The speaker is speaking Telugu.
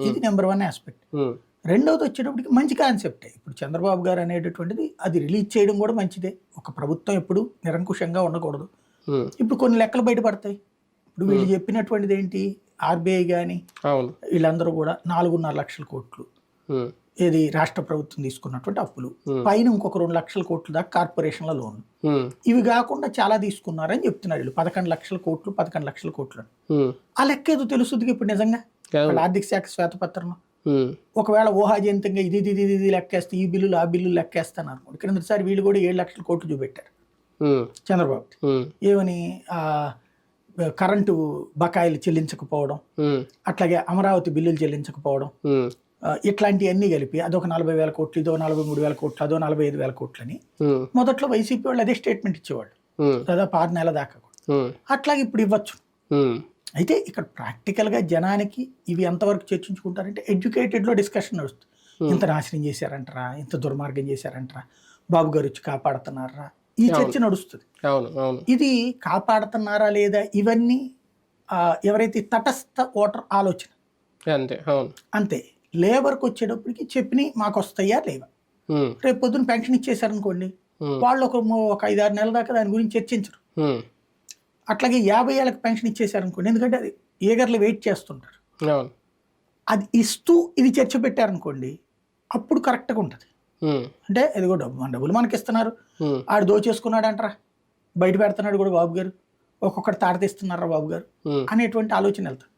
ఇది నెంబర్ 1 ఆస్పెక్ట్. రెండవది వచ్చేటప్పటికి మంచి కాన్సెప్టే. ఇప్పుడు చంద్రబాబు గారు అనేటటువంటిది అది రిలీజ్ చేయడం కూడా మంచిదే. ఒక ప్రభుత్వం ఎప్పుడు నిరంకుశంగా ఉండకూడదు. ఇప్పుడు కొన్ని లెక్కలు బయటపడతాయి. ఇప్పుడు వీళ్ళు చెప్పినటువంటిది ఏంటి, ఆర్బీఐ కానీ వీళ్ళందరూ కూడా 4.5 లక్షల కోట్లు ఏది రాష్ట్ర ప్రభుత్వం తీసుకున్నటువంటి అప్పులు, పైన ఇంకొక 2 లక్షల కోట్లు దాకా కార్పొరేషన్ల లోన్లు, ఇవి కాకుండా చాలా తీసుకున్నారని చెప్తున్నారు వీళ్ళు. 11 లక్షల కోట్లు 11 లక్షల కోట్లు. ఆ లెక్క ఏదో తెలుస్తుంది ఇప్పుడు నిజంగా ఆర్థిక శాఖ శ్వేతపత్రంలో. ఒకవేళ ఊహాజనితంగా ఇది ఇది ఇది ఇది లెక్కేస్తే ఈ బిల్లులు ఆ బిల్లులు లెక్కేస్తాను అనుకోండి. క్రిందసారి వీళ్ళు కూడా 7 లక్షల కోట్లు చూపెట్టారు చంద్రబాబు. ఏమని కరెంటు బకాయిలు చెల్లించకపోవడం, అట్లాగే అమరావతి బిల్లులు చెల్లించకపోవడం, ఇట్లాంటివన్నీ కలిపి అదొక 40,000 కోట్లు, ఇదో 43,000 కోట్లు, అదో 45,000 కోట్లని మొదట్లో వైసీపీ వాళ్ళు అదే స్టేట్మెంట్ ఇచ్చేవాళ్ళు దాదాపు 6 నెలల దాకా. అట్లాగే ఇప్పుడు ఇవ్వచ్చు. అయితే ఇక్కడ ప్రాక్టికల్గా జనానికి ఇవి ఎంతవరకు చర్చించుకుంటారంటే ఎడ్యుకేటెడ్లో డిస్కషన్ నడుస్తుంది. ఇంత నాశనం చేశారంటారా, ఇంత దుర్మార్గం చేశారంటారా, బాబు గారు వచ్చి కాపాడుతున్నారా, ఈ చర్చ నడుస్తుంది. ఇది కాపాడుతున్నారా లేదా ఇవన్నీ ఎవరైతే తటస్థ ఓటర్ ఆలోచన అంతే. లేబర్కి వచ్చేటప్పటికి చెప్పినాయి మాకు వస్తాయా లేవా, రేపు పొద్దున్న పెన్షన్ ఇచ్చేసారనుకోండి వాళ్ళు ఒక 5-6 నెలల దాకా దాని గురించి చర్చించరు. అట్లాగే 50 ఏళ్ళకి పెన్షన్ ఇచ్చేసారనుకోండి, ఎందుకంటే అది ఏగర్లు వెయిట్ చేస్తుంటారు. అది ఇస్తూ ఇది చర్చ పెట్టారనుకోండి అప్పుడు కరెక్ట్గా ఉంటుంది. అంటే ఇది కూడా డబ్బులు మనకి ఇస్తున్నారు, ఆడు దోచేసుకున్నాడు అంటారా, బయట పెడుతున్నాడు కూడా బాబు గారు, ఒక్కొక్కటి తాడతీస్తున్నారా బాబు గారు అనేటువంటి ఆలోచన వెళ్తారు.